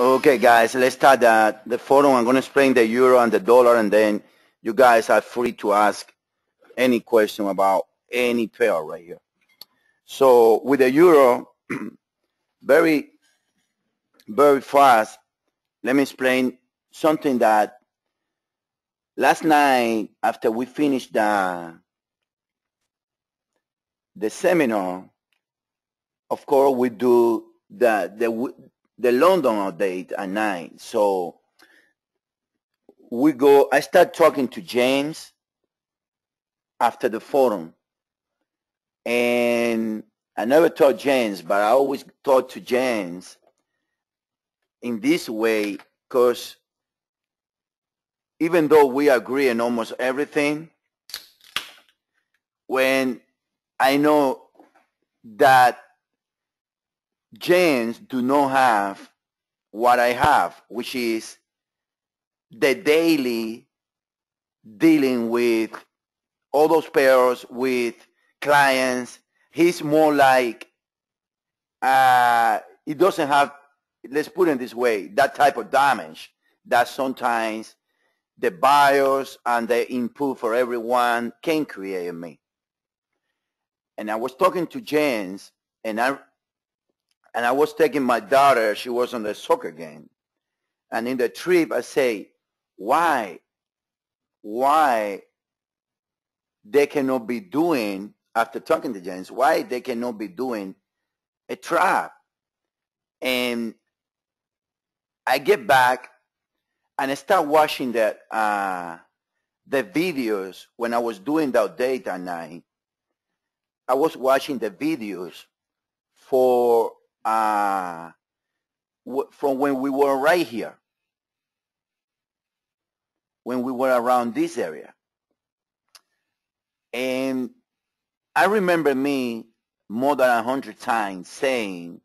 Okay, guys, let's start the forum. I'm going to explain the euro and the dollar, and then you guys are free to ask any question about any pair right here. So with the euro, very, very fast, let me explain something that last night after we finished the seminar, of course, we do the London update at 9. So I start talking to James after the forum. And I never taught James, but I always taught to James in this way, because even though we agree on almost everything, when I know that James do not have what I have, which is the daily dealing with all those pairs with clients. He's more like, he doesn't have, let's put it this way, that type of damage that sometimes the buyers and the input for everyone can create in me. And I was talking to James, and I was taking my daughter. She was on the soccer game. And in the trip, I say, why they cannot be doing, after talking to James, why they cannot be doing a trap? And I get back and I start watching the videos. When I was doing that date at night, I was watching the videos for from when we were right here, when we were around this area. And I remember me more than 100 times saying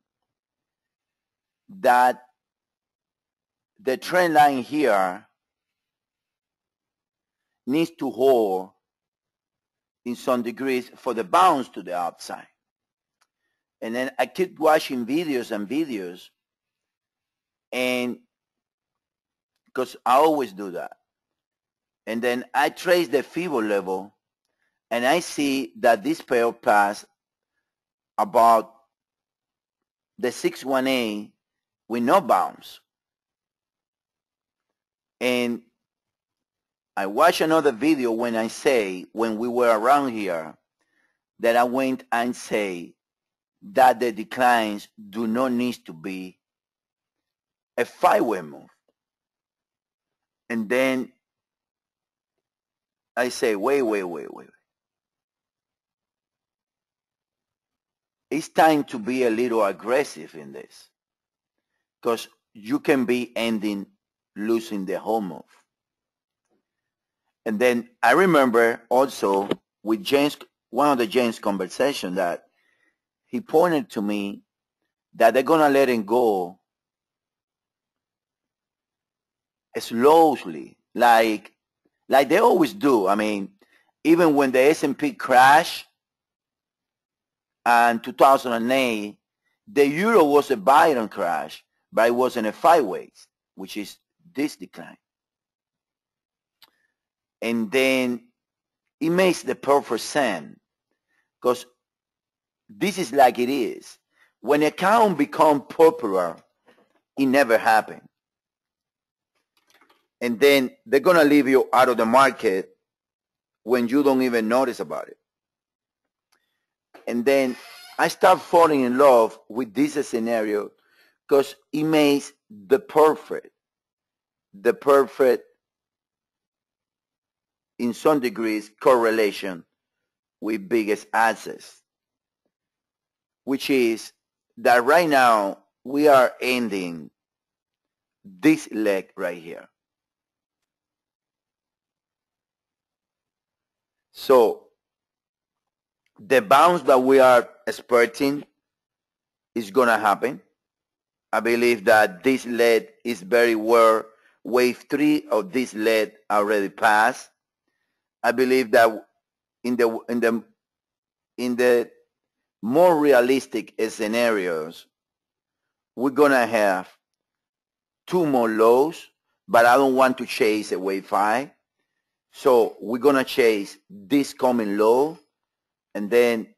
that the trend line here needs to hold in some degrees for the bounce to the upside. And then I keep watching videos and videos, and because I always do that. And then I trace the feeble level, and I see that this pair passed about the 618 with no bounce. And I watch another video when we were around here, that I went and say that the declines do not need to be a 5-way move. And then I say, wait. It's time to be a little aggressive in this, because you can be ending losing the whole move. And then I remember also with James, one of the James conversation, that he pointed to me that they're gonna let him go slowly, like they always do. I mean, even when the S&P crashed in 2008, the euro was a Biden crash, but it wasn't a 5-way, which is this decline. And then it makes the perfect sense, because this is like it is. When an account becomes popular, it never happened. And then they're going to leave you out of the market when you don't even notice about it. And then I start falling in love with this scenario, because it makes the perfect, in some degrees, correlation with biggest assets, which is that right now we are ending this leg right here. So the bounce that we are expecting is going to happen. I believe that this leg is very well. Wave 3 of this leg already passed. I believe that in the more realistic scenarios, we're going to have two more lows, but I don't want to chase a wave high. So we're going to chase this coming low, and then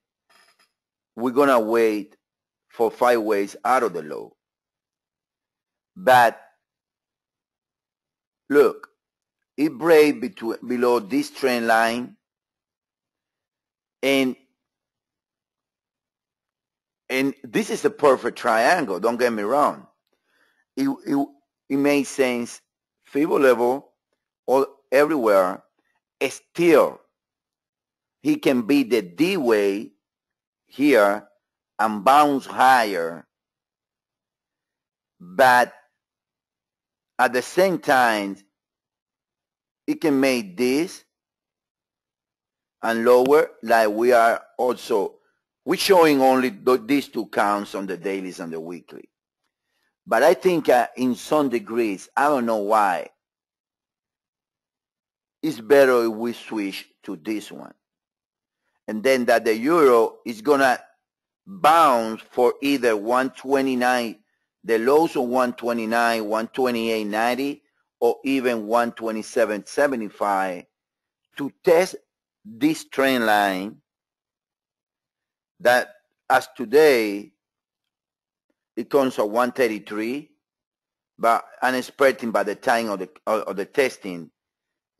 we're going to wait for 5 waves out of the low. But look, it break below this trend line, and this is a perfect triangle, don't get me wrong. It makes sense, feeble level all everywhere. Still, he can be the D way here and bounce higher, but at the same time, it can make this and lower, like we're showing only these two counts on the dailies and the weekly. But I think in some degrees, I don't know why, it's better if we switch to this one. And then that the euro is going to bounce for either 129, the lows of 129, 128.90, or even 127.75 to test this trend line that as today it comes at 133, but I'm expecting by the time of the testing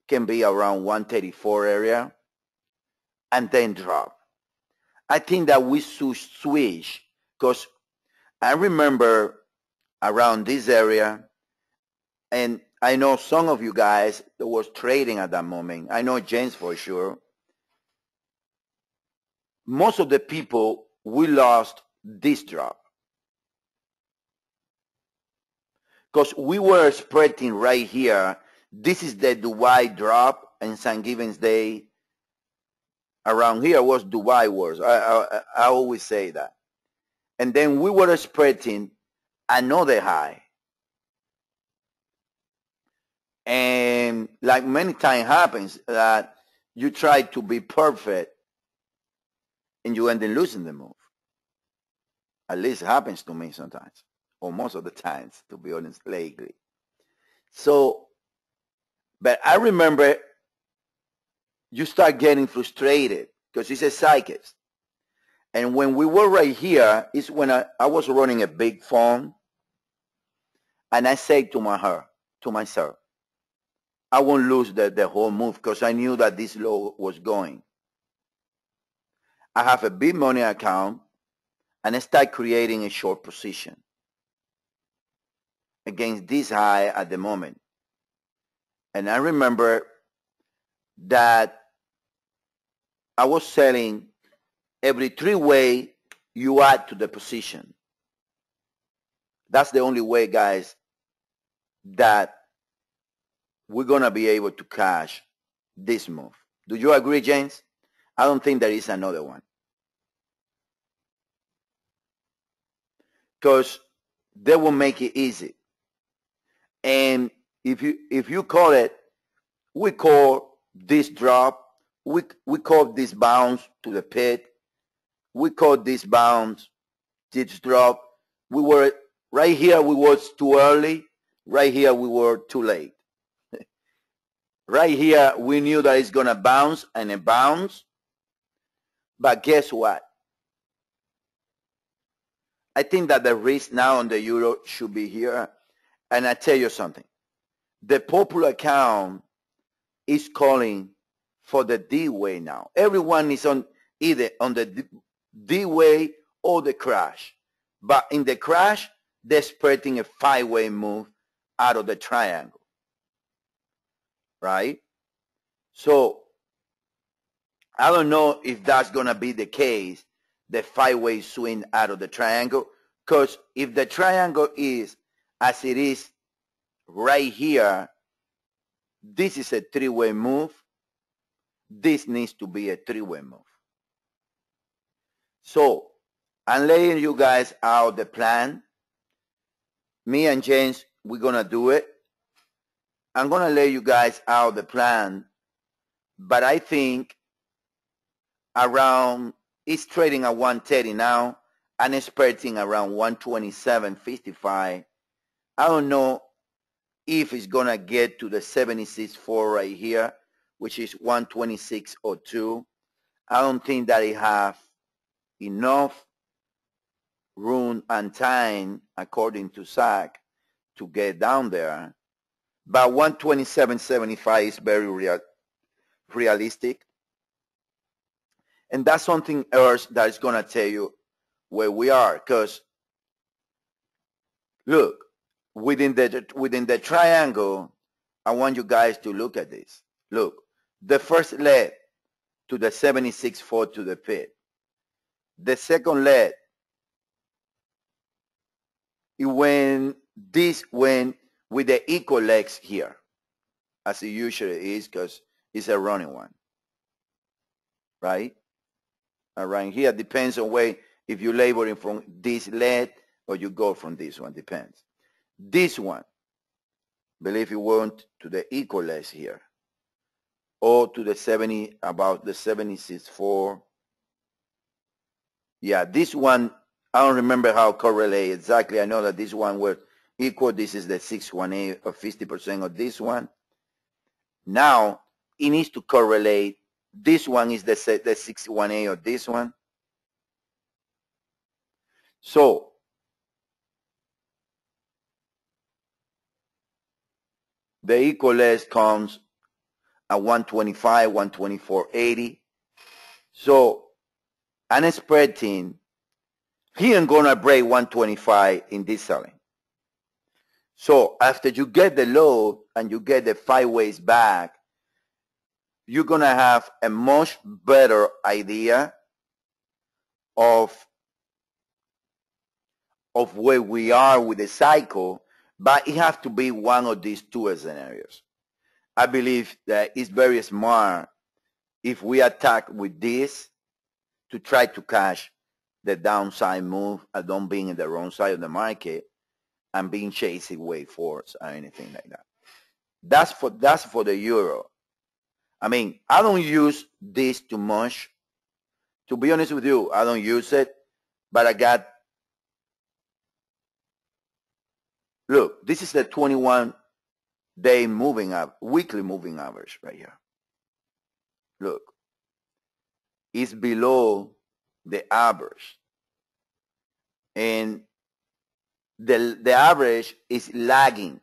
can be around 134 area and then drop. I think that we should switch, because I remember around this area, and I know some of you guys that was trading at that moment. I know James for sure. Most of the people, we lost this drop, because we were spreading right here. This is the Dubai drop, and St. Given's Day around here was Dubai wars. I always say that. And then we were spreading another high. And like many times happens that you try to be perfect and you end up losing the move. At least it happens to me sometimes, or most of the times, to be honest, lately. So, but I remember you start getting frustrated because it's a cycle. And when we were right here, is when I was running a big phone, and I said to myself, I won't lose the whole move, because I knew that this low was going. I have a big money account, and I start creating a short position against this high at the moment. And I remember that I was selling every 3 way you add to the position. That's the only way, guys, that we're going to be able to cash this move. Do you agree, James? I don't think there is another one. Because they will make it easy. And if you call it, we call this drop, we call this bounce to the pit, we call this bounce, this drop. We were right here, we was too early. Right here, we were too late. Right here, we knew that it's going to bounce, and it bounced. But guess what? I think that the risk now on the euro should be here. And I tell you something. The popular account is calling for the D way now. Everyone is on either on the D way or the crash. But in the crash, they're spreading a 5-way move out of the triangle. Right? So I don't know if that's going to be the case, the 5-way swing out of the triangle, because if the triangle is as it is right here, this is a 3-way move. This needs to be a 3-way move. So I'm laying you guys out the plan. Me and James, we're going to do it. I'm going to lay you guys out the plan, but I think around, it's trading at 130 now, and expecting around 127.55. I don't know if it's going to get to the 76.4 right here, which is 126.02. I don't think that it have enough room and time, according to SAC, to get down there. But 127.75 is very realistic. And that's something else that is going to tell you where we are. Because, look, within the triangle, I want you guys to look at this. Look, the first leg to the 76.4 to the pit. The second leg, it went with the equal legs here, as it usually is, because it's a running one, right? Around here depends on where, if you label it from this leg or you go from this one, depends. This one, believe you want to the equal legs here, or to the 70, about the 76.4. Yeah, this one, I don't remember how correlate exactly. I know that this one was equal. This is the 618 or 50% of this one. Now, it needs to correlate. This one is the 618 of this one. So, the equal less comes at 125, 124.80. So, I'm expecting he ain't gonna break 125 in this selling. So after you get the low and you get the 5 ways back, you're gonna have a much better idea of where we are with the cycle, but it has to be one of these two scenarios. I believe that it's very smart if we attack with this to try to catch the downside move and don't being in the wrong side of the market and being chasing wave forwards or anything like that. That's for the euro. I mean, I don't use this too much. To be honest with you, I don't use it, but I got, look, this is the 21-day moving up, weekly moving average right here. Look, it's below the average. And the average is lagging.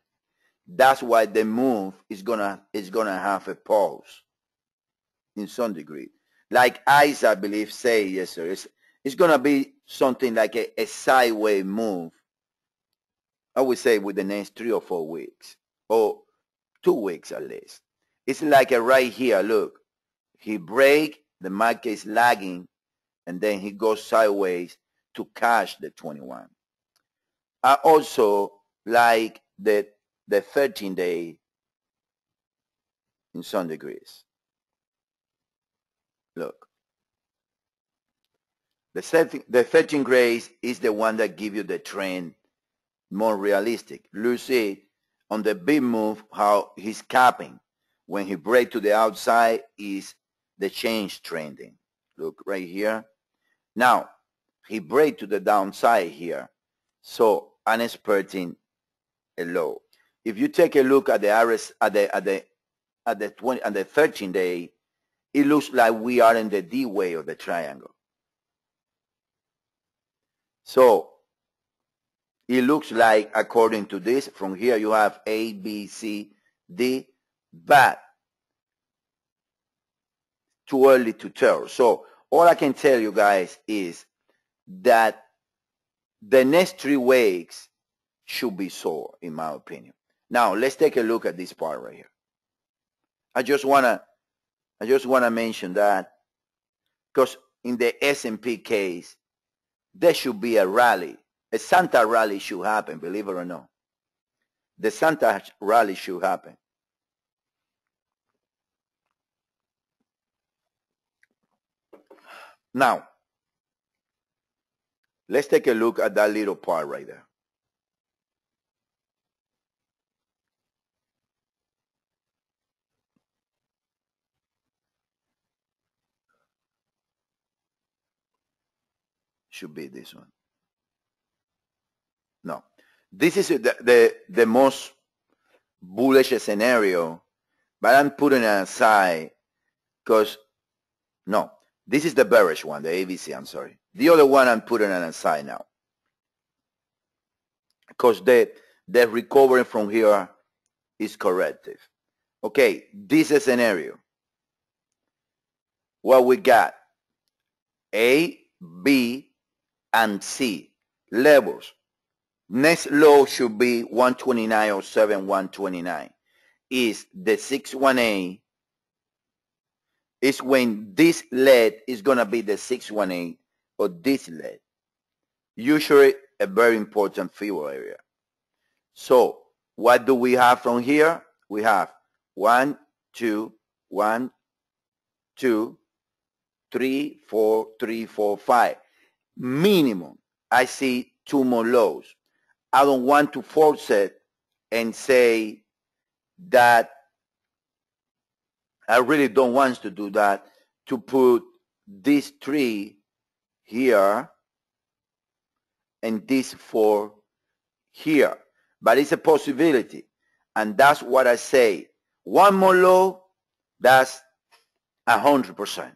That's why the move is gonna have a pause in some degree. Like I believe say yesterday, it's gonna be something like a sideways move. I would say with the next 3 or 4 weeks, or 2 weeks at least. It's like a right here. Look, he break, the market is lagging, and then he goes sideways to catch the 21. I also like the 13-day in some degrees. Look, the 13 days is the one that gives you the trend more realistic. You see on the big move how he's capping. When he break to the outside is the change trending. Look right here. Now, he break to the downside here. So I'm expecting a low. If you take a look at the RS at the 13-day, it looks like we are in the D way of the triangle. So it looks like, according to this, from here you have A, B, C, D, but too early to tell. So all I can tell you guys is that the next 3 weeks should be sold, in my opinion. Now let's take a look at this part right here. I just wanna mention that because in the S&P case, there should be a rally. A Santa rally should happen, believe it or not. The Santa rally should happen. Now, let's take a look at that little part right there. Should be this one. No, this is the most bullish scenario, but I'm putting it aside because, no, this is the bearish one, the ABC, I'm sorry. The other one I'm putting it aside now because the recovery from here is corrective. Okay, this is scenario. What we got? A, B, and C levels. Next low should be 129.07, 129. Is the 618 is when this lead is going to be the 618 or this lead. Usually a very important fill area. So what do we have from here? We have 1, 2, 1, 2, 3, 4, 3, 4, 5. Minimum, I see 2 more lows. I don't want to force it and say that I really don't want to do that, to put these 3 here and these 4 here. But it's a possibility. And that's what I say. One more low, that's 100%.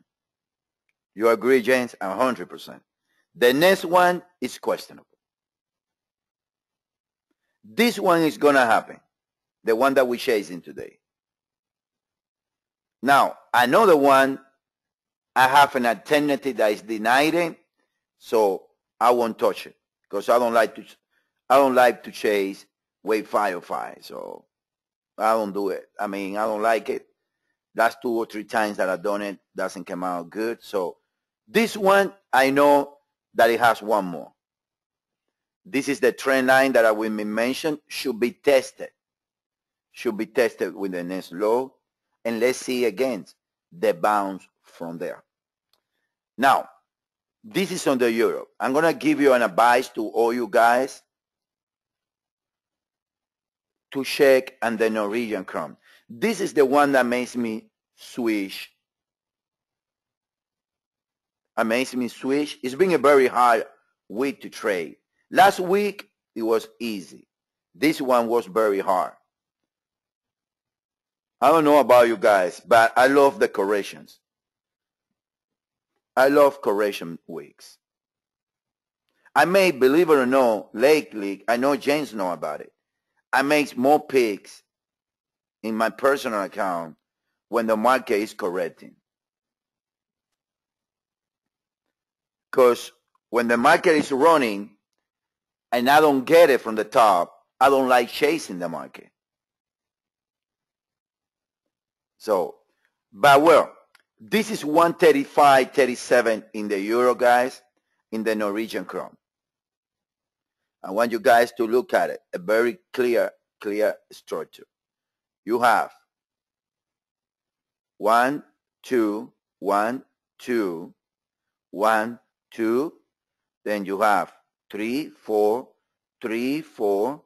You agree, James? 100%. The next one is questionable. This one is going to happen, the one that we're chasing today. Now, another one, I have an alternative that is denied, so I won't touch it because I don't like to chase wave 505. So I don't do it. I mean, I don't like it. That's 2 or 3 times that I've done it. Doesn't come out good. So this one, I know that it has one more. This is the trend line that I will mention. Should be tested. Should be tested with the next low. And let's see again the bounce from there. Now, this is on the euro. I'm going to give you an advice to all you guys to check on the Norwegian krone. This is the one that makes me switch. It's been a very hard week to trade. Last week, it was easy. This one was very hard. I don't know about you guys, but I love the corrections. I love correction weeks. I may, believe it or not, lately, I know James know about it. I make more picks in my personal account when the market is correcting. Because when the market is running and I don't get it from the top, I don't like chasing the market. So, but well, this is 135.37 in the euro, guys, in the Norwegian krone. I want you guys to look at it, a very clear structure. You have 1, 2, 1, 2, 1, 2. Then you have 3, 4, 3, 4,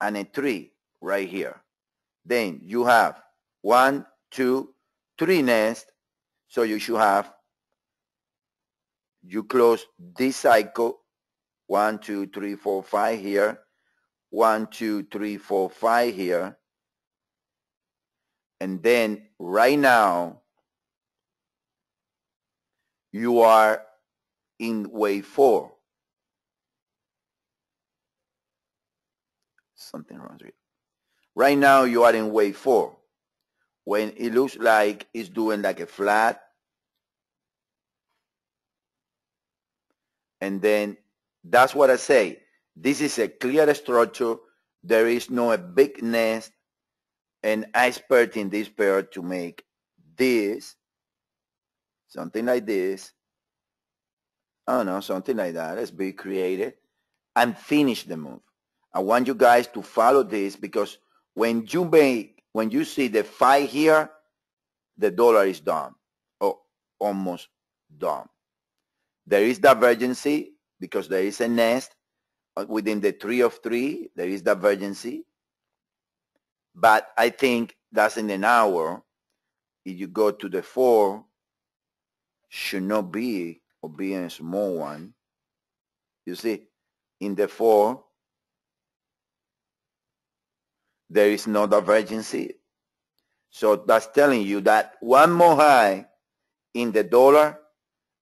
and a 3 right here. Then you have 1, 2, 3 nest. So you should have, you close this cycle, 1, 2, 3, 4, 5 here, 1, 2, 3, 4, 5 here. And then right now, you are in wave 4. Something wrong with it. Right now, you are in wave 4. When it looks like it's doing like a flat. And then that's what I say. This is a clear structure. There is no a big nest. And I expect in this pair to make this, something like this. I don't know, something like that. Let's be creative and finish the move. I want you guys to follow this because when you see the 5 here, the dollar is done or almost done. There is divergency because there is a nest within the 3 of 3. There is divergency. But I think that's in an hour. If you go to the 4, should not be or be a small one. You see, in the 4, there is no divergency. So that's telling you that one more high in the dollar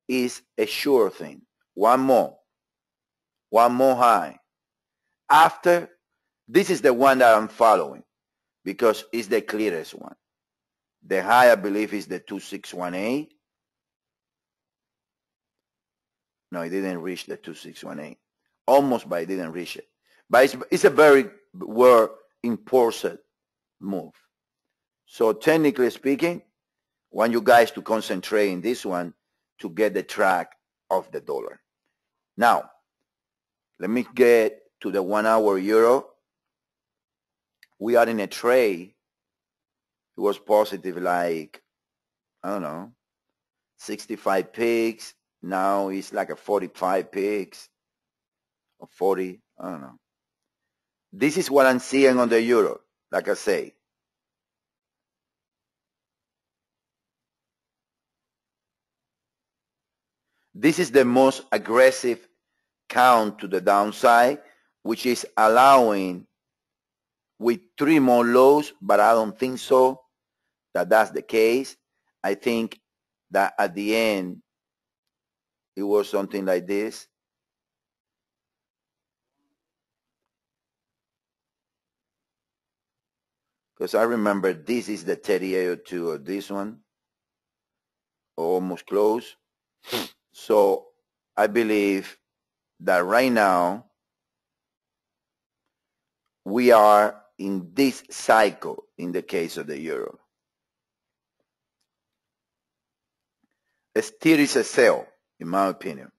is a sure thing. One more high. After, this is the one that I'm following because it's the clearest one. The high, I believe, is the 2618. No, it didn't reach the 2618. Almost, but it didn't reach it. But it's a very well enforced move. So technically speaking, I want you guys to concentrate in this one to get the track of the dollar. Now, let me get to the 1 hour euro. We are in a trade. It was positive like, I don't know, 65 pips. Now it's like a 45 pips or 40, I don't know. This is what I'm seeing on the euro, like I say. This is the most aggressive count to the downside, which is allowing with 3 more lows, but I don't think so that that's the case. I think that at the end, it was something like this. Because I remember this is the 3802 of this one, almost close. So I believe that right now we are in this cycle in the case of the euro. Still is a sell, in my opinion.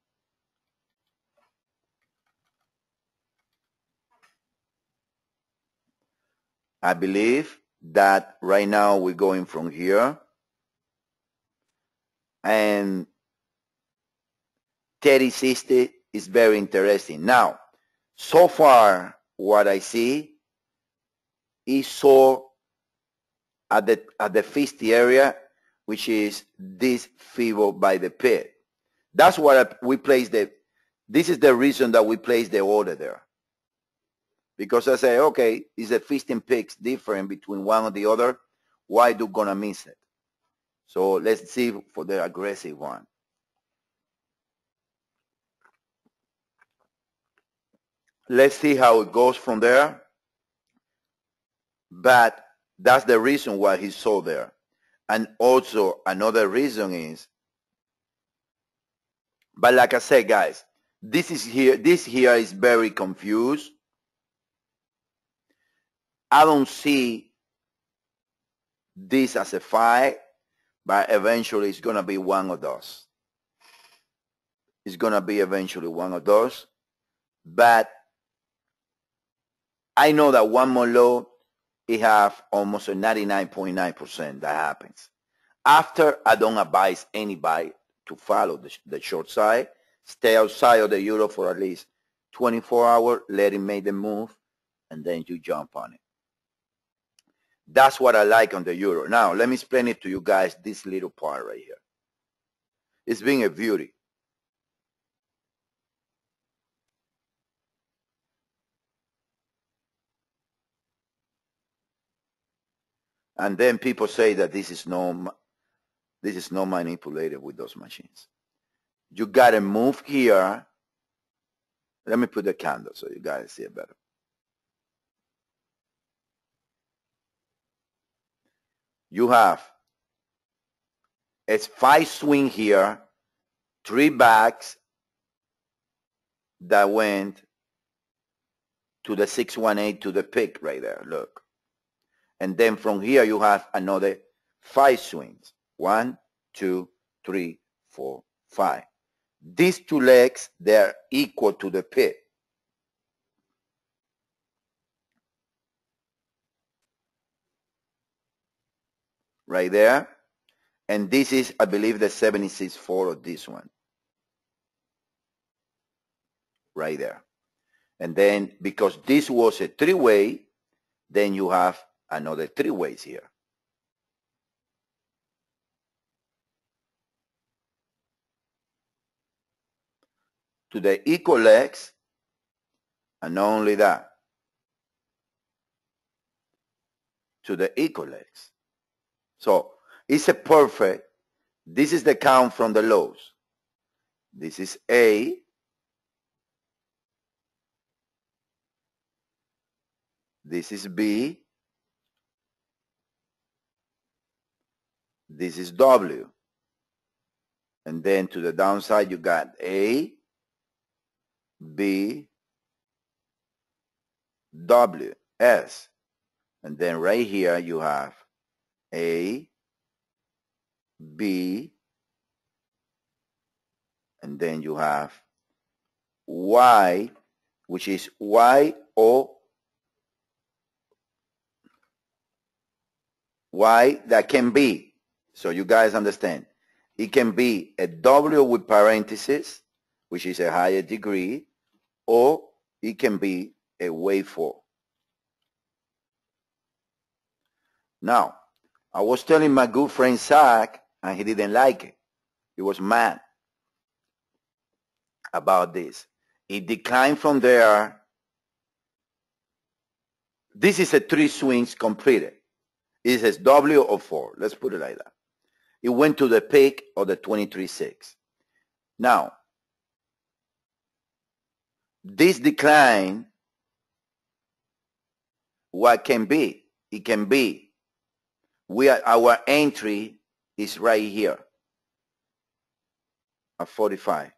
I believe that right now we're going from here and 3060 is very interesting. Now, so far what I see is so at the 50 area, which is this Fibo by the pit. That's what we place this is the reason that we place the order there. Because I say, okay, is the 15 picks different between one or the other? Why do gonna miss it? So let's see for the aggressive one. Let's see how it goes from there. But that's the reason why he sold there. And also another reason is, but like I said, guys, this here is very confused. I don't see this as a fight, but eventually it's going to be one of those. It's going to be eventually one of those. But I know that one more low, it have almost a 99.9% that happens. After, I don't advise anybody to follow the short side. Stay outside of the euro for at least 24 hours, let it make the move, and then you jump on it. That's what I like on the euro. Now, let me explain it to you guys, this little part right here. It's been a beauty. And then people say that this is not manipulated with those machines. You got to move here. Let me put the candle so you guys see it better. You have a 5 swing here, 3 backs that went to the 618 to the pick right there, look. And then from here you have another 5 swings. 1, 2, 3, 4, 5. These 2 legs, they're equal to the pit. Right there. And this is, I believe, the 76.4 of this one. Right there. And then because this was a 3-way, then you have another 3 ways here. To the equal legs, and not only that, to the equal legs. So it's a perfect, this is the count from the lows. This is A, this is B, this is W. And then to the downside you got A, B, W, S. And then right here you have A, B, and then you have Y, which is Y-O, Y that can be, so you guys understand, it can be a W with parentheses, which is a higher degree, or it can be a waveform. Now, I was telling my good friend Zach, and he didn't like it. He was mad about this. It declined from there. This is a 3 swings completed. It says W or 4. Let's put it like that. It went to the peak of the 23.6. Now, this decline, what can be? It can be, our entry is right here at 45,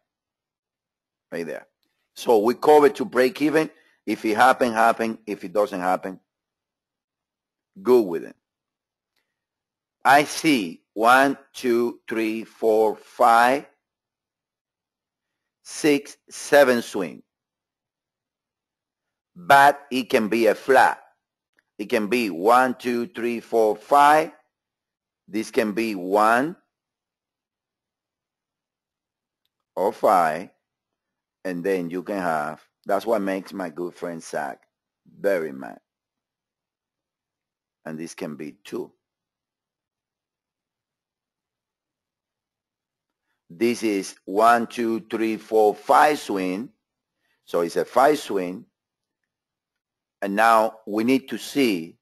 right there. So we cover to break even. If it happen, happen. If it doesn't happen, go with it. I see 1, 2, 3, 4, 5, 6, 7 swing. But it can be a flat. It can be 1, 2, 3, 4, 5. This can be 1 or 5. And then you can have, that's what makes my good friend Zach very mad. And this can be 2. This is 1, 2, 3, 4, 5 swing. So it's a 5 swing. And now we need to see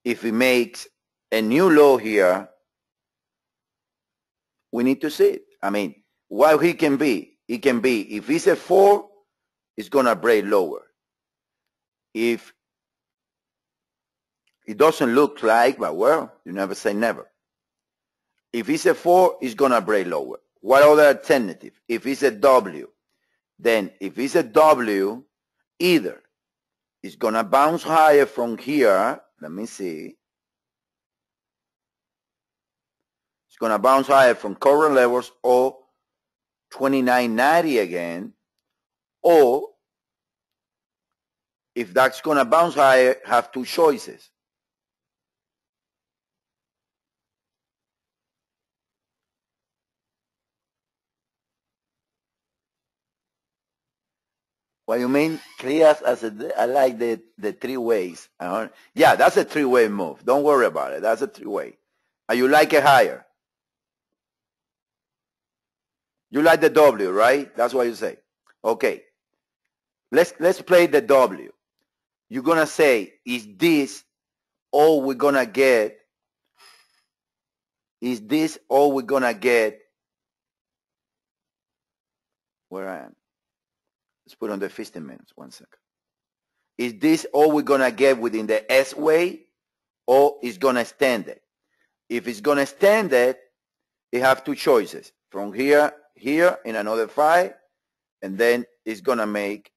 if it makes a new low here. We need to see it. I mean, what it can be? It can be, if it's a 4, it's going to break lower. If it doesn't look like, but well, you never say never. If it's a 4, it's going to break lower. What other alternative? If it's a W, then if it's a W, either it's going to bounce higher from here. Let me see. It's going to bounce higher from current levels or 29.90 again. Or if that's going to bounce higher, have 2 choices. What you mean? Clear as I like the 3 ways. Yeah, that's a 3-way move. Don't worry about it. That's a 3-way. And you like it higher. You like the W, right? That's what you say. Okay. Let's play the W. You're gonna say, is this all we're gonna get? Is this all we're gonna get? Where I am? Let's put on the 15 minutes. 1 second. Is this all we're gonna get within the S way, or is gonna extend it? If it's gonna extend it, you have 2 choices. From here in another 5, and then it's gonna make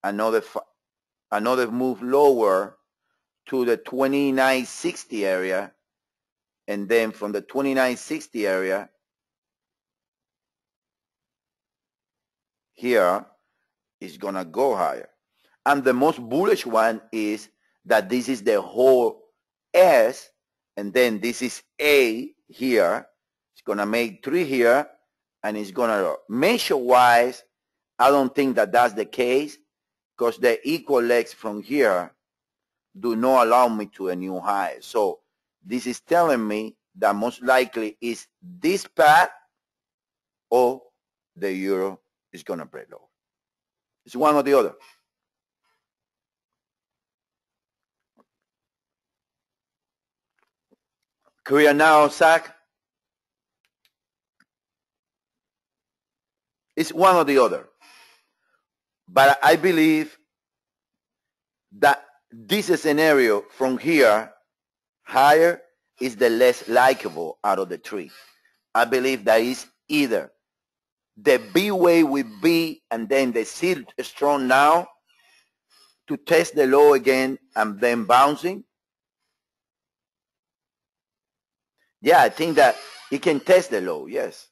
another move lower to the 29.60 area, and then from the 29.60 area here is gonna go higher. And the most bullish one is that this is the whole S, and then this is A here. It's gonna make 3 here, and it's gonna, measure wise, I don't think that that's the case, because the equal legs from here do not allow me to a new high. So this is telling me that most likely is this path, or the euro is gonna break lower. It's one or the other. Clear now, Zach? It's one or the other. But I believe that this scenario from here higher is the less likable out of the three. I believe that is either the B wave with B and then the C strong now to test the low again and then bouncing. Yeah, I think that it can test the low, yes.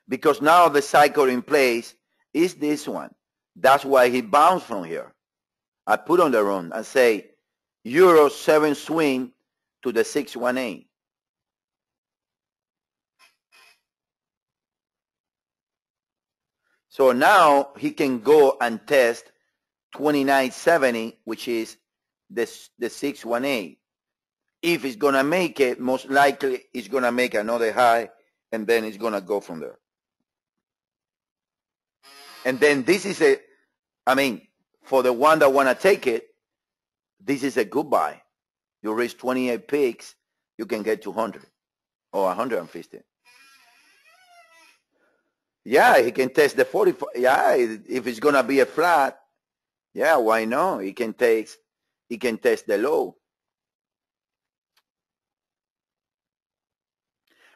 Because now the cycle in place is this one. That's why he bounced from here. I put on the run and say Euro 7 swing to the 618. So now he can go and test 2970, which is the 618. If it's going to make it, most likely it's going to make another high, and then it's going to go from there. And then this is a, I mean, for the one that want to take it, this is a good buy. You raise 28 picks, you can get 200 or 150. Yeah, he can test the 45. Yeah, if it's going to be a flat, yeah, why not? He can test the low.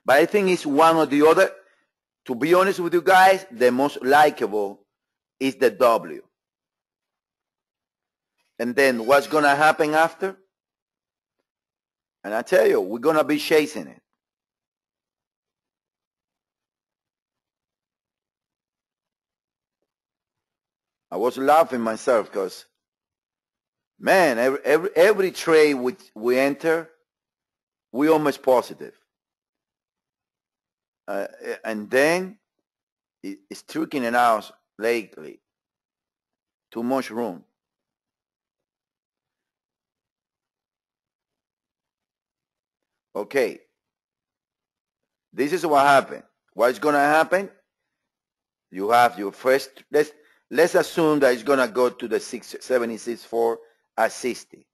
But I think it's one or the other. To be honest with you guys, the most likable is the W. And then what's going to happen after? And I tell you, we're going to be chasing it. I was laughing myself because, man, every trade we enter, we almost positive. And then it's tricking it out lately. Too much room. Okay. This is what happened. What's going to happen? You have your first, let's assume that it's going to go to the 676.4 at 60.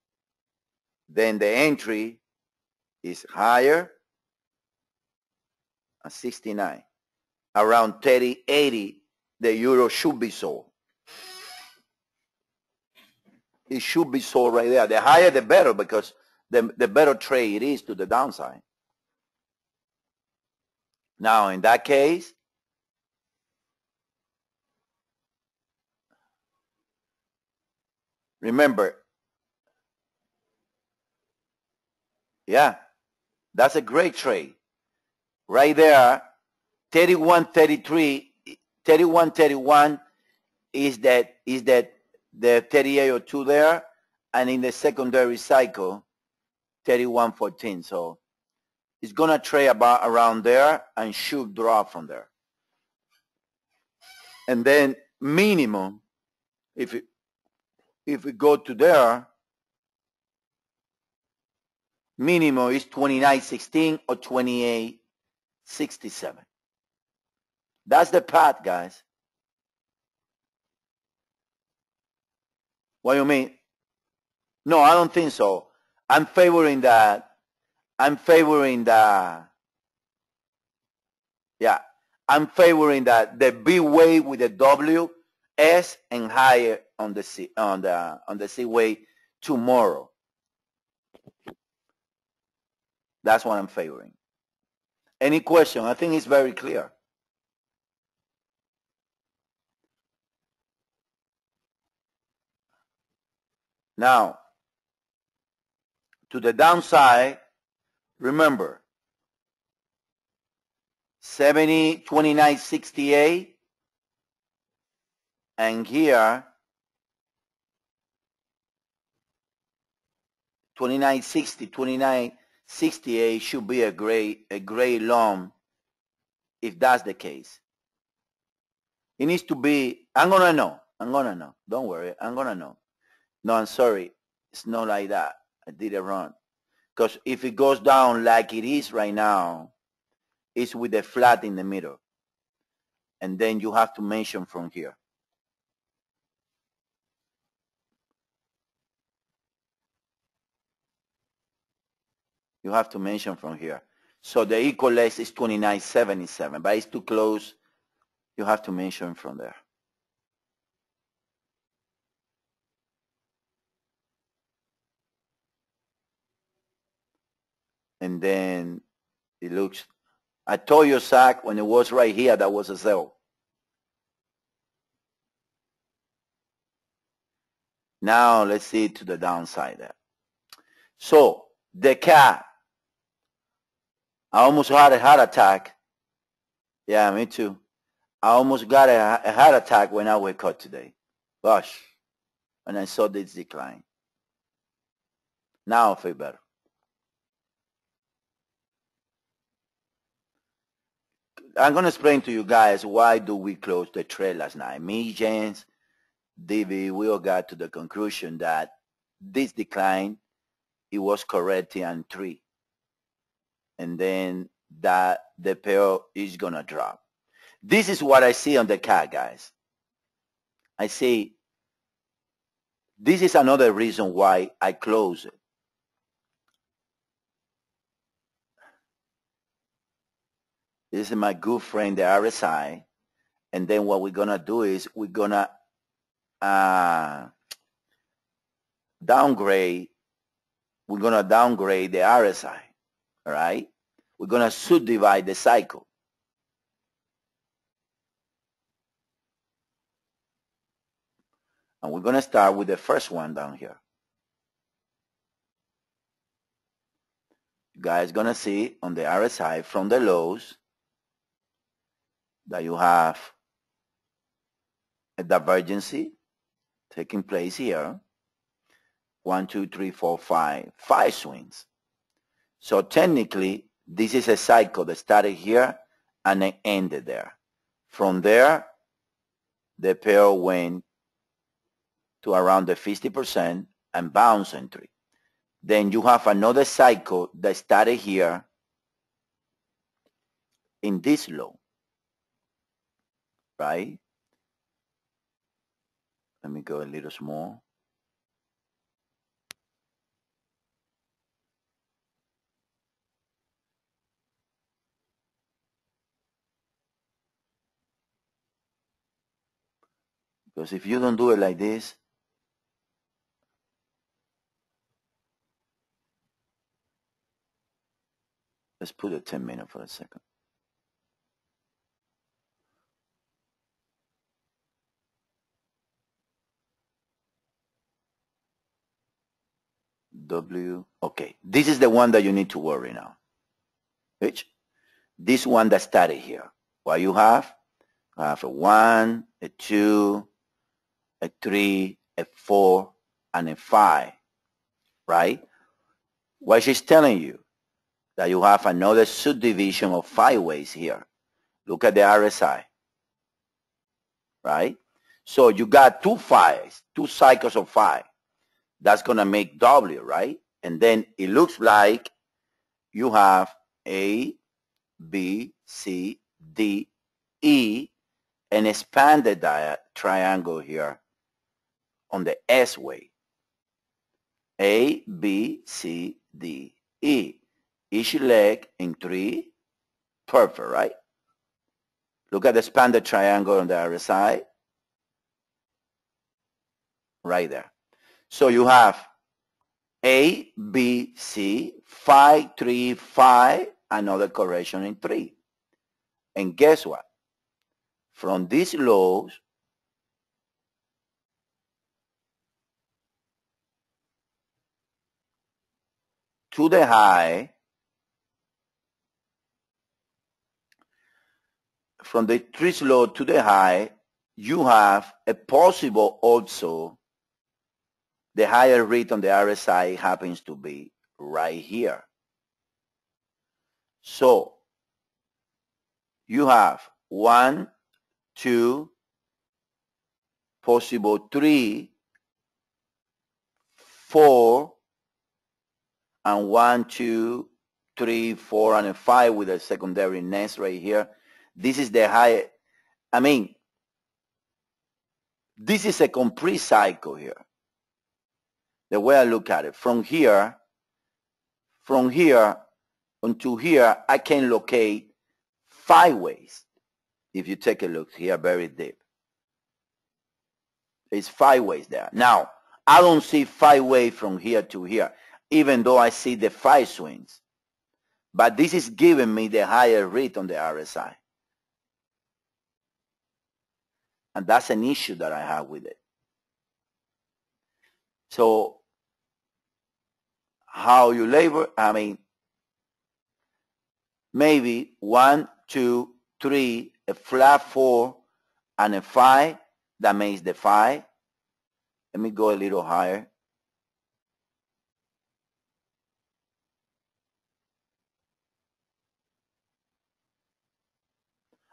Then the entry is higher at 69. Around 30.80, the euro should be sold. It should be sold right there. The higher the better, because the better trade it is to the downside. Now, in that case, remember, yeah, that's a great trade. Right there, 31.33, 31.31 is that the 38.02 there, and in the secondary cycle, 31.14. So it's gonna trade about around there and should drop from there. And then minimum, if we go to there, minimum is 29.16 or 28.67. That's the path, guys. What do you mean? No, I don't think so. I'm favoring that. I'm favoring that. Yeah, I'm favoring that the B wave with the W, S, and higher on the C wave tomorrow. That's what I'm favoring. Any question? I think it's very clear. Now, to the downside, remember, 70, 29.68, and here, 29.60, 29.68 should be a gray long if that's the case. It needs to be, I'm gonna know. Don't worry, I'm gonna know. No, I'm sorry. It's not like that. I did it wrong. Because if it goes down like it is right now, it's with a flat in the middle. And then you have to mention from here. You have to mention from here. So the equal less is 29.77, but it's too close. You have to mention from there. And then it looks, I told you, Zach, when it was right here, that was a sell. Now let's see it to the downside there. So the cat, I almost had a heart attack. Yeah, me too. I almost got a heart attack when I wake up today. Gosh, when I saw this decline. Now I feel better. I'm going to explain to you guys why do we close the trade last night. Me, James, DV, we all got to the conclusion that this decline, it was correct in 3. And then that the pair is going to drop. This is what I see on the cat, guys. I see this is another reason why I close it. This is my good friend, the RSI. And then what we're going to do is we're going to downgrade. We're going to downgrade the RSI. All right? We're going to subdivide the cycle. And we're going to start with the first one down here. You guys going to see on the RSI from the lows that you have a divergence taking place here. 1, 2, 3, 4, 5. 5 swings. So technically, this is a cycle that started here and then ended there. From there, the pair went to around the 50% and bounced in 3. Then you have another cycle that started here in this low, right? Let me go a little small. Because if you don't do it like this, let's put a 10-minute for a second. Okay, this is the one that you need to worry now. Which? This one that started here. What you have a 1, a 2, a 3, a 4, and a 5, right? What she's telling you, that you have another subdivision of 5 ways here. Look at the RSI, right? So you got 2 5s, 2 cycles of 5. That's going to make W, right? And then it looks like you have A, B, C, D, E, and expanded triangle here on the S way. A, B, C, D, E. Each leg in 3. Perfect, right? Look at the expanded triangle on the other side. Right there. So you have A, B, C, 5, 3, 5, another correction in 3. And guess what? From these lows to the high, from the 3 low to the high, you have a possible also the higher rate on the RSI happens to be right here. So you have 1, 2, possible 3, 4, and 1, 2, 3, 4, and a 5 with a secondary nest right here. This is the high. I mean, this is a complete cycle here. The way I look at it, from here, from here until here, I can locate 5 ways. If you take a look here, very deep. There's 5 ways there. Now, I don't see 5 ways from here to here, even though I see the 5 swings. But this is giving me the higher rate on the RSI. And that's an issue that I have with it. So, how you labor, I mean, maybe 1, 2, 3, a flat 4, and a 5. That makes the 5. Let me go a little higher.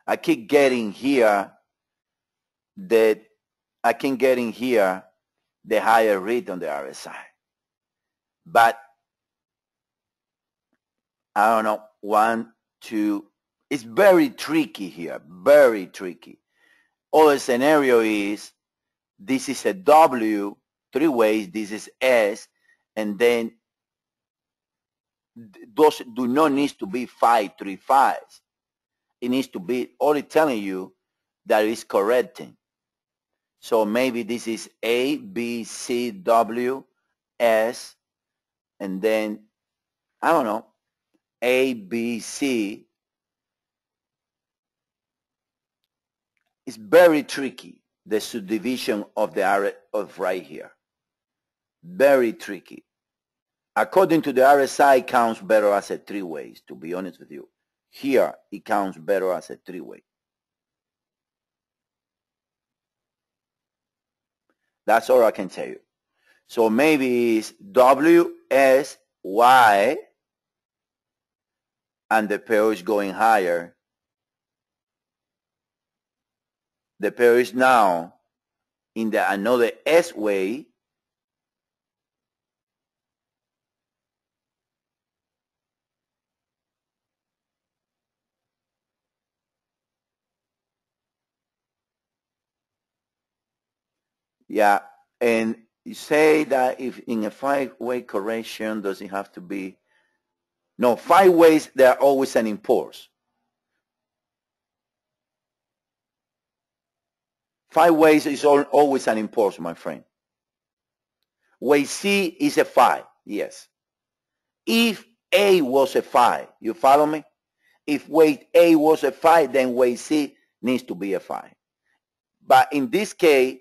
I keep getting here that the higher rate on the RSI. But I don't know, 1, 2, it's very tricky here, very tricky. Other scenario is this is a W, 3 ways, this is S, and then those do not need to be 5, 3, 5s. It needs to be only telling you that it's correcting. So maybe this is A, B, C, W, S, and then, I don't know, A, B, C. It's very tricky, the subdivision of the area of right here. Very tricky. According to the RSI, it counts better as a 3 ways, to be honest with you. Here, it counts better as a 3 way. That's all I can tell you. So maybe it's W, S, Y, and the pair is going higher. The pair is now in the another S way. Yeah, and you say that if in a 5-way correction, does it have to be? No, 5 ways, they are always an impulse. 5 ways is always an impulse, my friend. Way C is a 5, yes. If A was a 5, you follow me? If weight A was a 5, then weight C needs to be a 5. But in this case,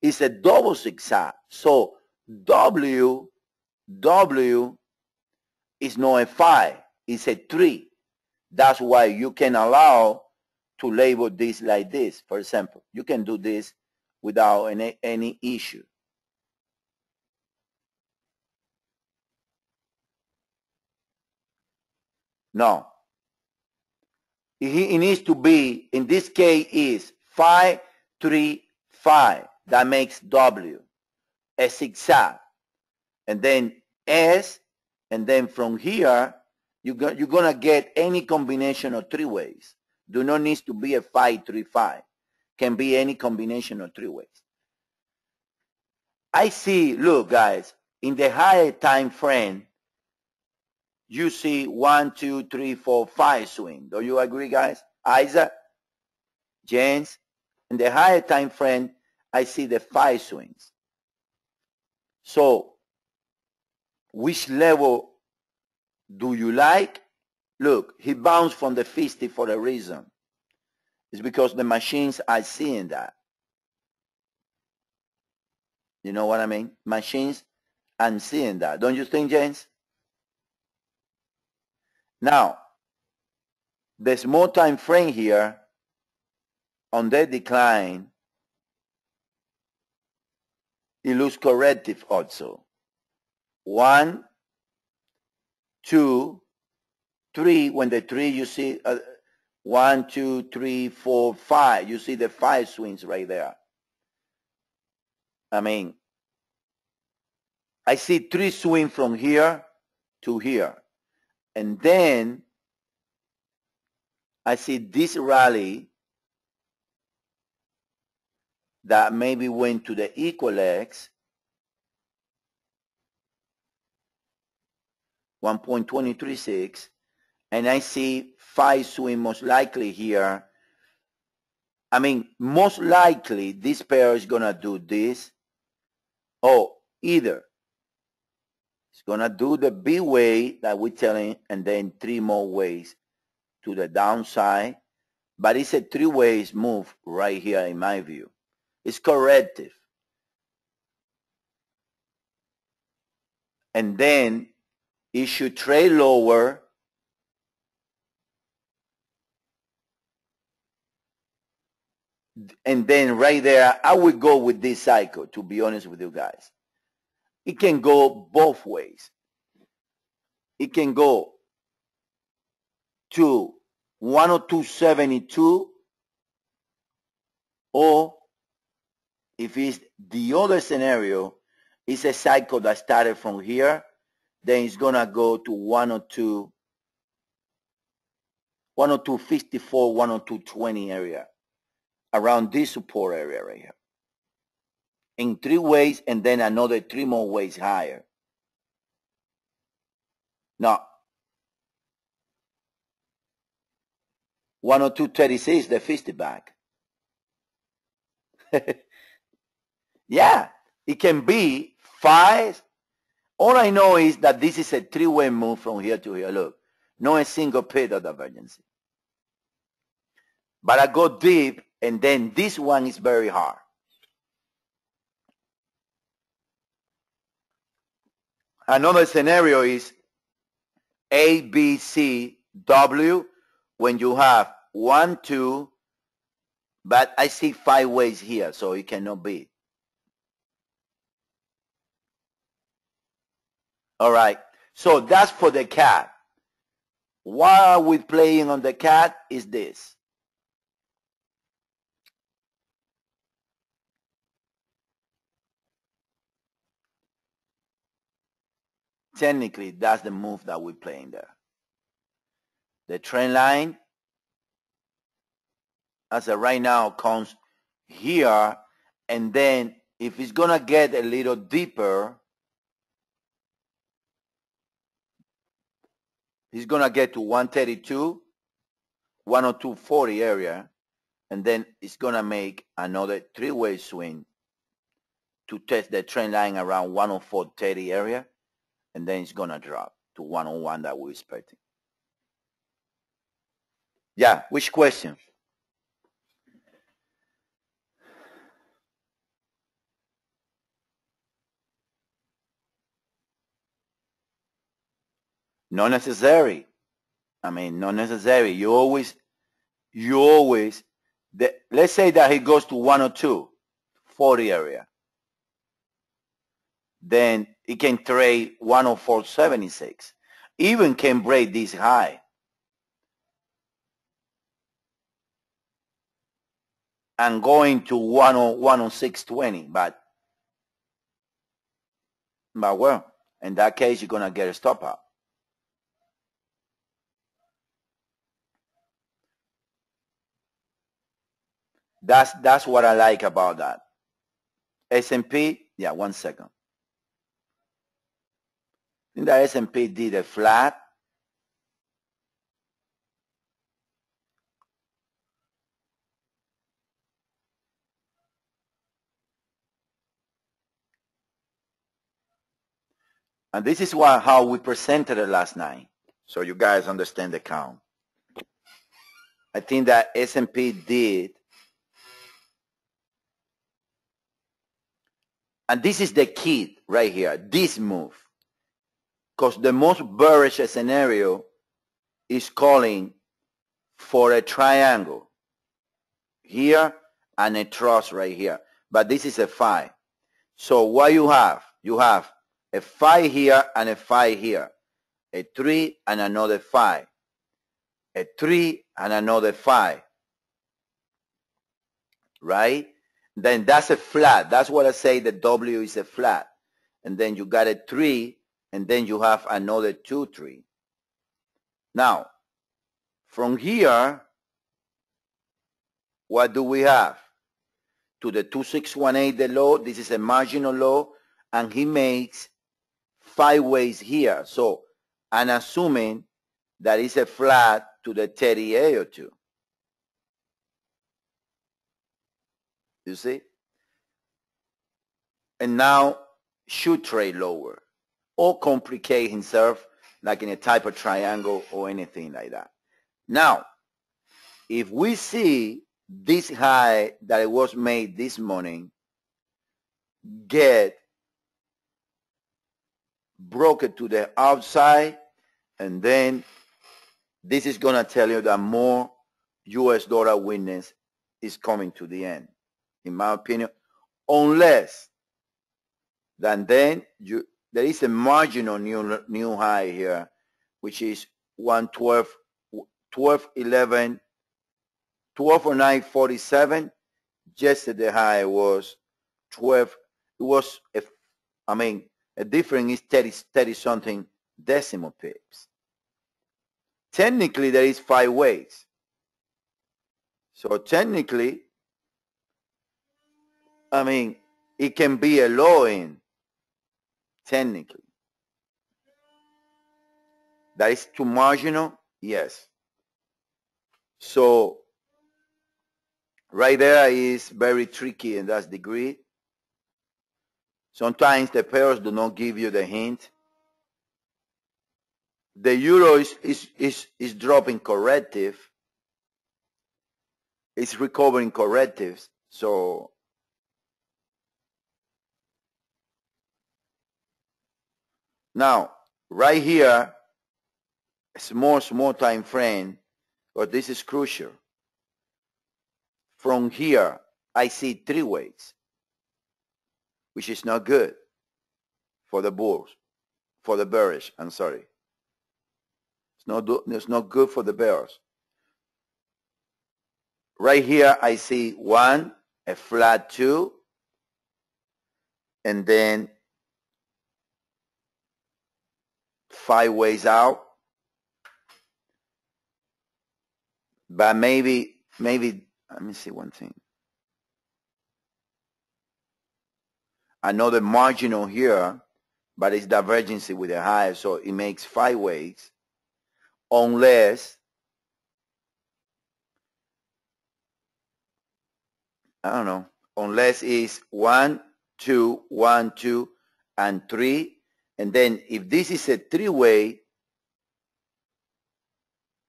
it's a double zigzag. So W is not a 5, it's a 3. That's why you can allow to label this like this. For example, you can do this without any issue. No. It needs to be, in this case, is 5, 3, 5. That makes W. A zigzag. And then S, and then from here, you're going to get any combination of 3 ways. Do not need to be a 5, 3, 5. Can be any combination of 3 ways. I see, look guys, in the higher time frame, you see 1, 2, 3, 4, 5 swing. Do you agree, guys? Isaac, James, in the higher time frame, I see the 5 swings. So, which level do you like? Look, he bounced from the 50 for a reason. It's because the machines are seeing that. You know what I mean? Machines are seeing that. Don't you think, James? Now, the small time frame here on the decline, it looks corrective also. 1, 2, 3. When the 3, you see 1, 2, 3, 4, 5. You see the 5 swings right there. I mean, I see 3 swings from here to here. And then I see this rally that maybe went to the equal X. 1.236, and I see 5 swing most likely here. I mean, most likely this pair is going to do this, or either it's going to do the B way that we're telling, and then 3 more ways to the downside. But it's a 3 ways move right here in my view. It's corrective. And then it should trade lower. And then right there, I would go with this cycle, to be honest with you guys. It can go both ways. It can go to 102.72, or if it's the other scenario, it's a cycle that started from here, then it's going to go to 102, 102.54, 102.20 area, around this support area right here, in 3 ways, and then another 3 more ways higher. Now, 102.36, the 50 back. Yeah, it can be 5. All I know is that this is a 3-way move from here to here. Look, no a single pit of divergence. But I go deep, and then this one is very hard. Another scenario is A, B, C, W, when you have 1, 2, but I see 5 ways here, so it cannot be. All right, so that's for the cat. Why are we playing on the cat is this. Technically, that's the move that we're playing there. The trend line, as of right now, comes here, and then if it's going to get a little deeper, he's going to get to 132, 102.40 area, and then it's going to make another 3-way swing to test the trend line around 104.30 area, and then it's going to drop to 101 that we're expecting. Yeah, which question? Not necessary. I mean, not necessary. You always, let's say that he goes to 102.40 area. Then it can trade 104.76. Even can break this high. And going to 106.20, but well, in that case, you're going to get a stop out. That's what I like about that. S&P, yeah, 1 second. I think the S&P did a flat. And this is how we presented it last night, so you guys understand the count. I think that S&P did, and this is the key right here, this move, because the most bearish scenario is calling for a triangle here and a truss right here, but this is a 5. So what you have a 5 here and a 5 here, a 3 and another 5, a 3 and another 5, right? Then that's a flat. That's what I say the W is a flat. And then you got a 3, and then you have another 2, 3. Now, from here, what do we have? To the 2618, the low, this is a marginal low, and he makes 5 ways here. So and assuming that it's a flat to the 38 or 2. You see? And now should trade lower or complicate himself like in a type of triangle or anything like that. Now, if we see this high that it was made this morning get broken to the outside, and then this is going to tell you that more US dollar weakness is coming to the end, in my opinion, unless then there is a marginal new high here, which is 1209.47. Yesterday high was 12. It was a difference is 30 something decimal pips. Technically, there is 5 ways. So technically, it can be a low in. Technically. That is too marginal? Yes. So right there is very tricky, and that's the grid. Sometimes the pairs do not give you the hint. The euro is dropping corrective. It's recovering correctives. So now, right here, a small time frame, but this is crucial. From here, I see 3 ways, which is not good for the bulls, for the bearish, I'm sorry. It's not good for the bears. Right here, I see 1, a flat 2, and then 5 ways out. But maybe, let me see one thing. Another marginal here, but it's divergency with the high, so it makes 5 ways. Unless, I don't know, unless it's 1, 2, 1, 2, and 3. And then if this is a 3-way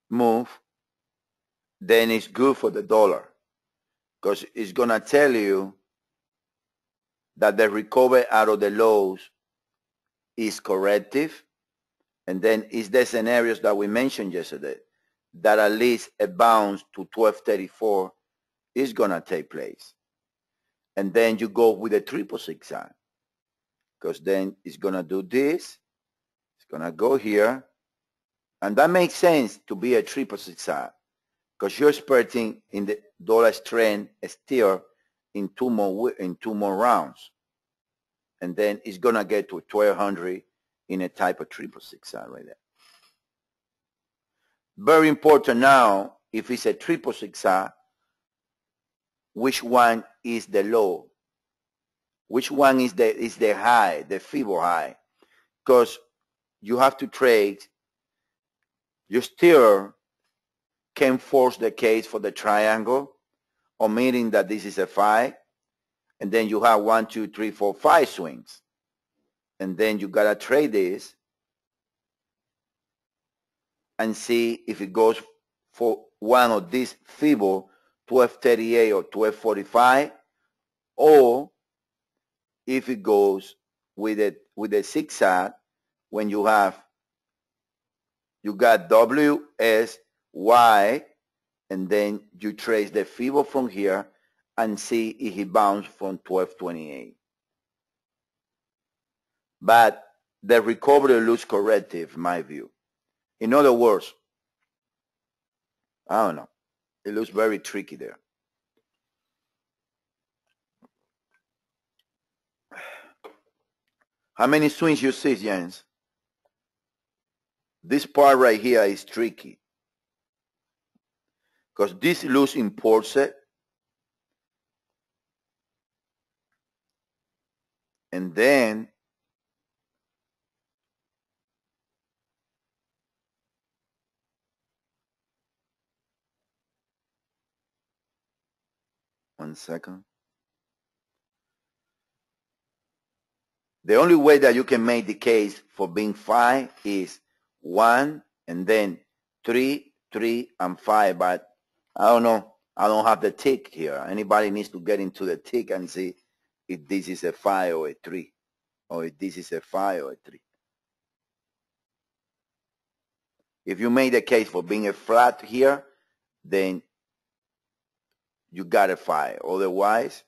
move, then it's good for the dollar, because it's going to tell you that the recovery out of the lows is corrective. And then it's the scenarios that we mentioned yesterday, that at least a bounce to 1234 is going to take place. And then you go with a triple zigzag, because then it's going to do this. It's going to go here. And that makes sense to be a triple zigzag, because you're expecting in the dollar's trend still in two more rounds. And then it's going to get to 1200 in a type of triple zigzag right there. Very important now, if it's a triple zigzag, which one is the low? Which one is the high, the Fibo high? Because you have to trade. You still can force the case for the triangle, omitting that this is a 5. And then you have 1, 2, 3, 4, 5 swings. And then you gotta trade this and see if it goes for one of these Fibo 1238 or 1245, or if it goes with a zigzag when you got W, S, Y, and then you trace the Fibo from here and see if it bounced from 1228. But the recovery looks corrective, in my view. In other words, I don't know. It looks very tricky there. How many swings you see, Jens? This part right here is tricky, because this looks impulsive, and then 1 second. The only way that you can make the case for being 5 is 1 and then 3, 3, and 5. But I don't know. I don't have the tick here. Anybody needs to get into the tick and see if this is a 5 or a 3, or if this is a 5 or a 3. If you make the case for being a flat here, then you got a 5. Otherwise,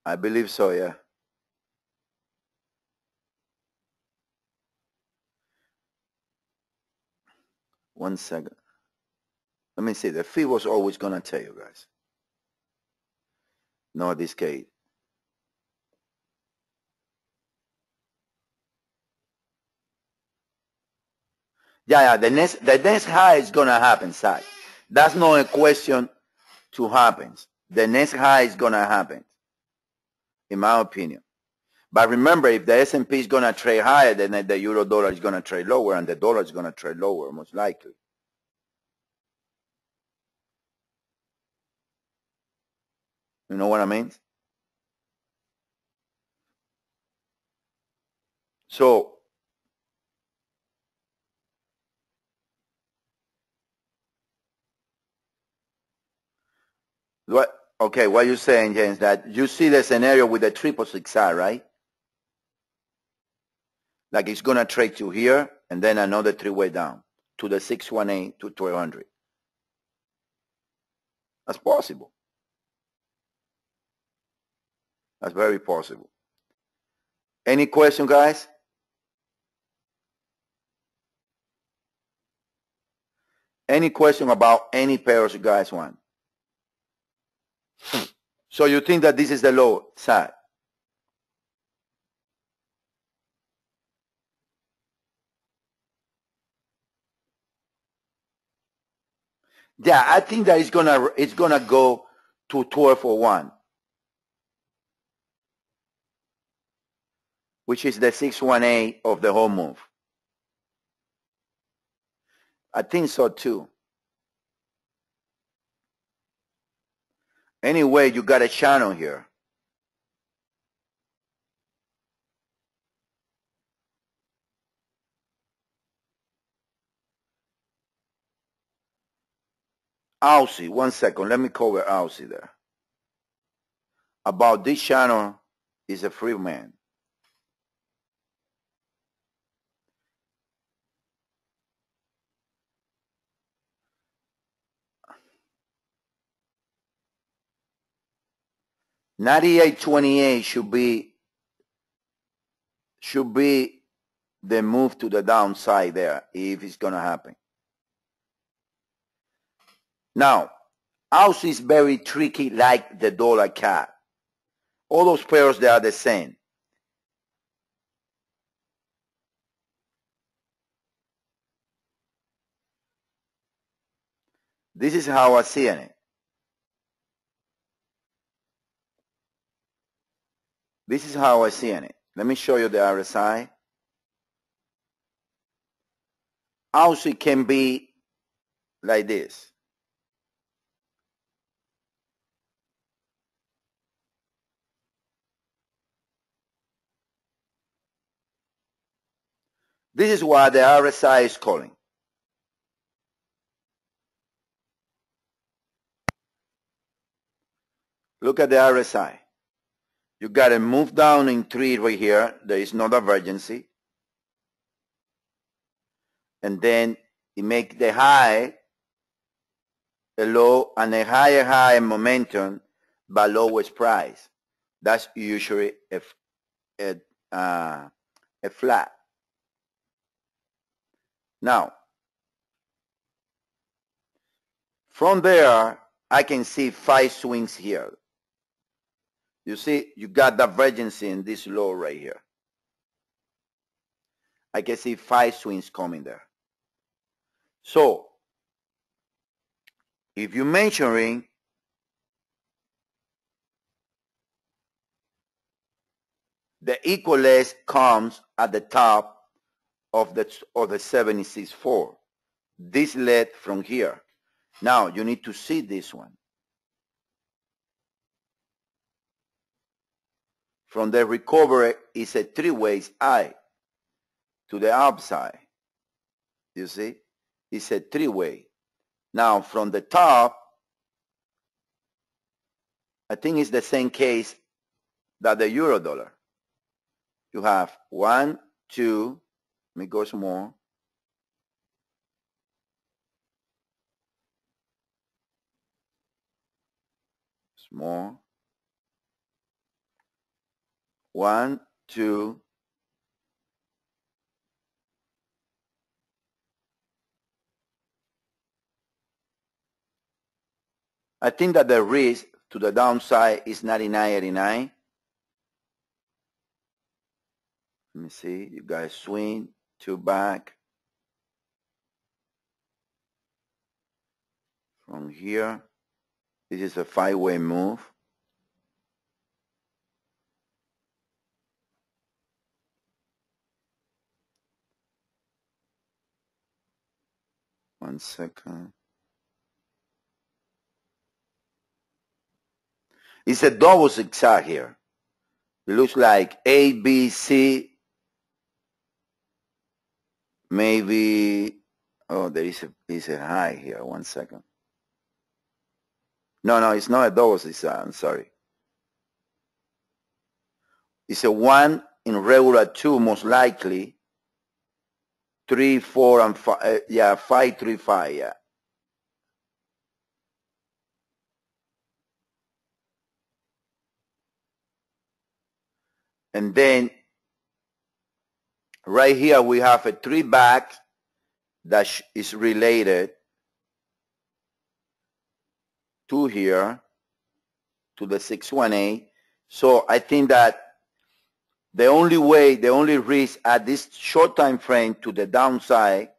I believe so, yeah. One second. Let me see. The fee was always going to tell you guys. No, this case. Yeah, the next high is going to happen, Sai. That's not a question to happen. The next high is going to happen, in my opinion. But remember, if the S&P is going to trade higher, then the euro dollar is going to trade lower, and the dollar is going to trade lower, most likely. You know what I mean? So, what you're saying, James, that you see the scenario with the 666, right? Like it's going to trade to here, and then another 3-way down to the 618 to 1200. That's possible. That's very possible. Any question, guys? Any question about any pairs you guys want? So you think that this is the low side? Yeah, I think that it's gonna go to 1201, which is the 618 of the whole move. I think so too. Anyway, you got a channel here. Aussie, 1 second. Let me cover Aussie there. About this channel is a free man. $98.28 should be the move to the downside there if it's gonna happen. Now, Aussie is very tricky like the dollar CAD. All those pairs, they are the same. This is how I see it. This is how I see it. Let me show you the RSI. Aussie can be like this. This is what the RSI is calling. Look at the RSI. You got to move down in 3 right here. There is no divergency. And then you make the high a low and a higher high momentum by lowest price. That's usually a flat. Now, from there, I can see 5 swings here. You see, you got divergence in this low right here. I can see 5 swings coming there. So, If you're measuring the equalist comes at the top of the 76.4. This led from here. Now you need to see this one. From the recovery is a three-way eye to the upside. You see? It's a three-way. Now from the top, I think it's the same case that the euro dollar. You have 1, 2, let me go some more. More. 1, 2. I think that the risk to the downside is 99.89. Let me see. You guys swing 2 back. From here, this is a 5-way move. One second. It's a double zigzag here. It looks like A, B, C. Maybe, oh, there is a high here. One second. No, it's not a double zigzag. I'm sorry. It's a 1 in regular 2, most likely. 3, 4, and 5. Yeah, 5, 3, 5. Yeah. And then right here we have a 3 back that is related to here, to the 618. So I think that the only risk at this short time frame to the downside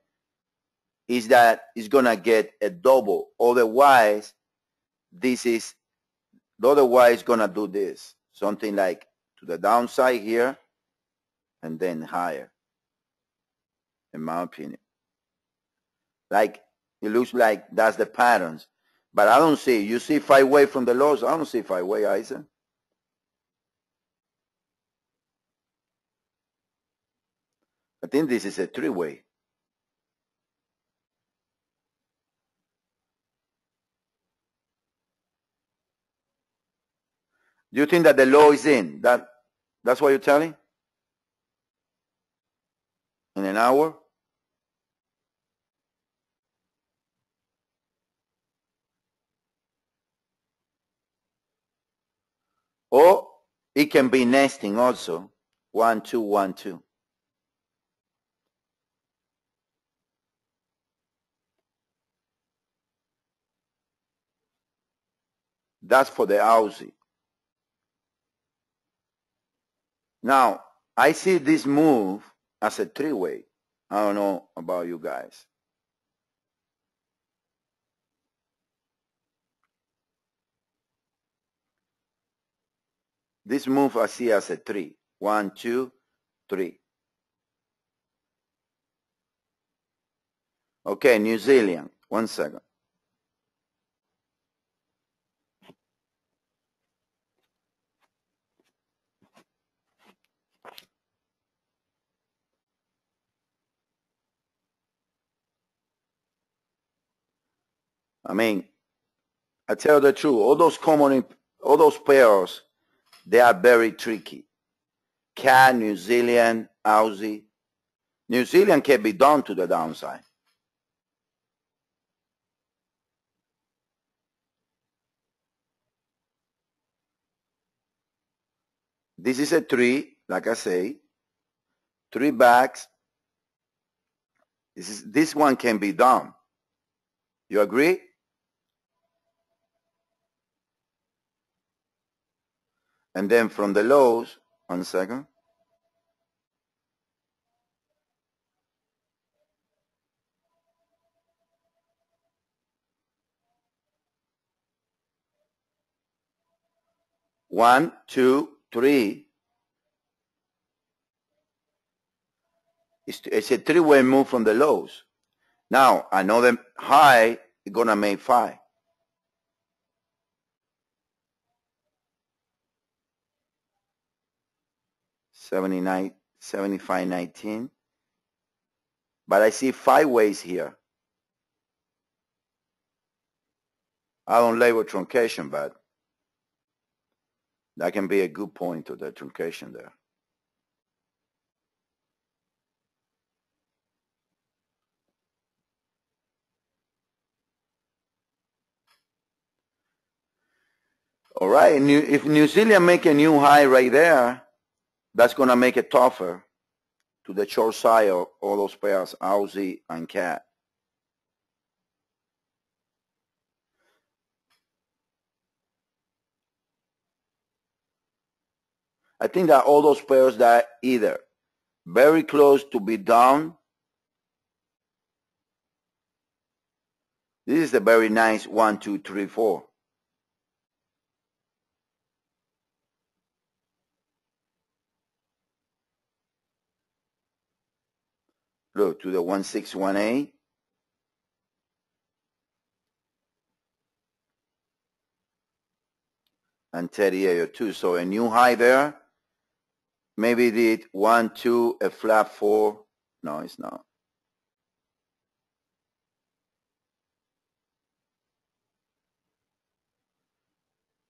is that it's going to get a double. Otherwise, it's going to do this. Something like to the downside here and then higher, in my opinion. Like, it looks like that's the patterns. But I don't see. You see 5-way from the lows? I don't see 5-way, Isaac. I think this is a 3-way. Do you think that the low is in? That's what you're telling? In an hour? Or it can be nesting also. 1, 2, 1, 2. That's for the Aussie. Now, I see this move as a 3-way. I don't know about you guys. This move I see as a 3. 1, 2, 3. Okay, New Zealand. 1 second. I mean, I tell the truth, all those pairs, they are very tricky. CAD, New Zealand, Aussie. New Zealand can be done to the downside. This is a 3, like I say. 3 backs. This one can be done. You agree? And then from the lows, 1 second. 1, 2, 3. It's a three-way move from the lows. Now, another high is going to make 5. $79, $75.19. But I see 5 ways here. I don't label truncation, but that can be a good point to the truncation there. All right, if New Zealand make a new high right there, that's going to make it tougher to the short side of all those pairs, Aussie and CAD. I think that all those pairs that either very close to be down. This is a very nice 1, 2, 3, 4. Look to the 1618. And 3802. So a new high there. Maybe did 1, 2, a flat 4. No, it's not.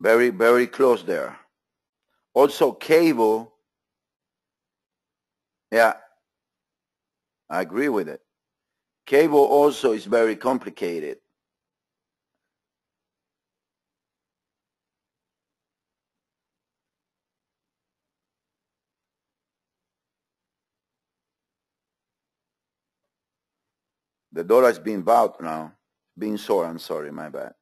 Very, very close there. Also cable. Yeah, I agree with it. Cable also is very complicated. The dollar is being bought now. Being sold, I'm sorry, my bad.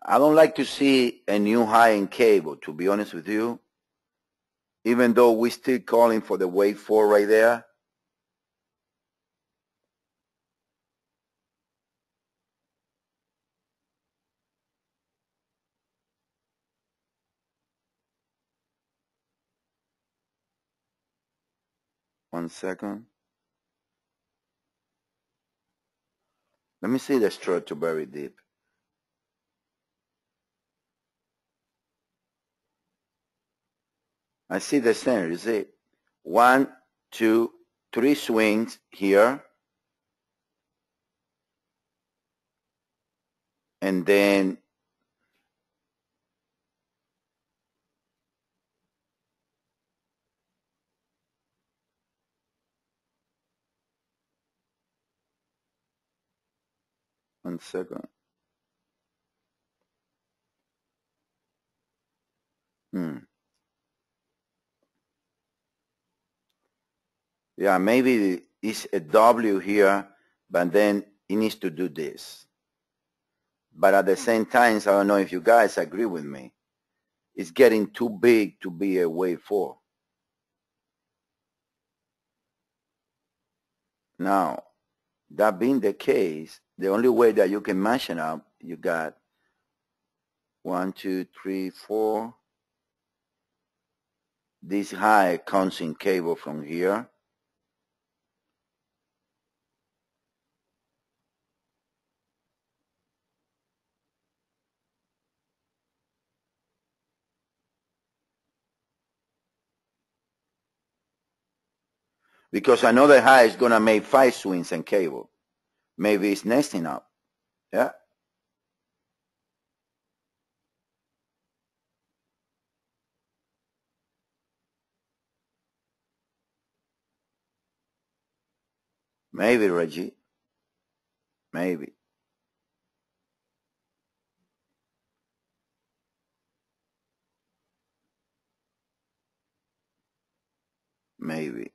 I don't like to see a new high in cable, to be honest with you. Even though we're still calling for the wave 4 right there. One second. Let me see the structure very deep. I see the center, you see? 1, 2, 3 swings here. And then one second. Yeah, maybe it's a W here, but then it needs to do this. But at the same time, I don't know if you guys agree with me. It's getting too big to be a wave 4. Now, that being the case, the only way that you can match it up, you got 1, 2, 3, 4. This high comes in cable from here. Because another high is going to make 5 swings in cable. Maybe it's nesting up. Yeah. Maybe, Reggie. Maybe. Maybe.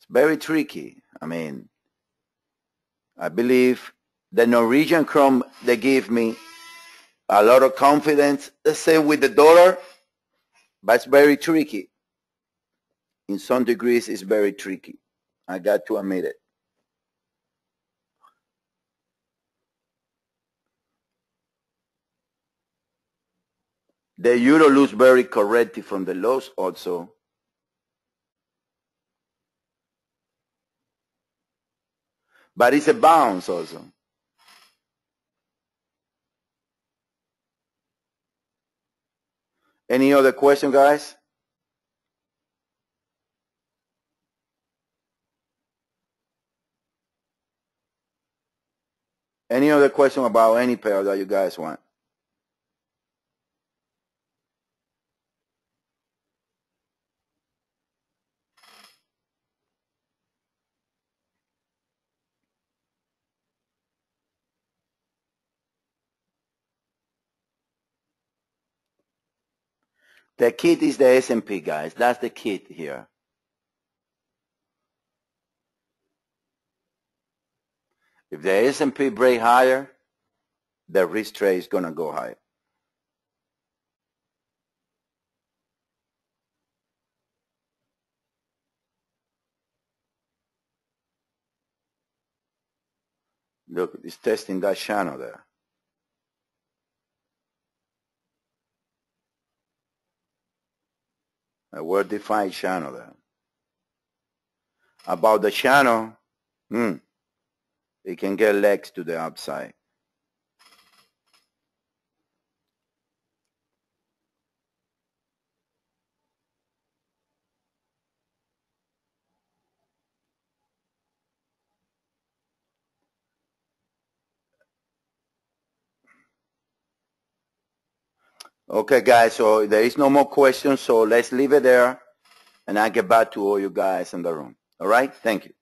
It's very tricky. I mean, I believe the Norwegian krone, they give me a lot of confidence. The same with the dollar, but it's very tricky. In some degrees, it's very tricky. I got to admit it. The euro looks very corrective from the lows also. But it's a bounce also. Any other question, guys? Any other question about any pair that you guys want? The kit is the S&P, guys. That's the kit here. If the S&P break higher, the risk trade is going to go higher. Look, it's testing that channel there. A well-defined channel there. About the channel, it can get legs to the upside. Okay, guys, so there is no more questions, so let's leave it there, and I'll get back to all you guys in the room. All right? Thank you.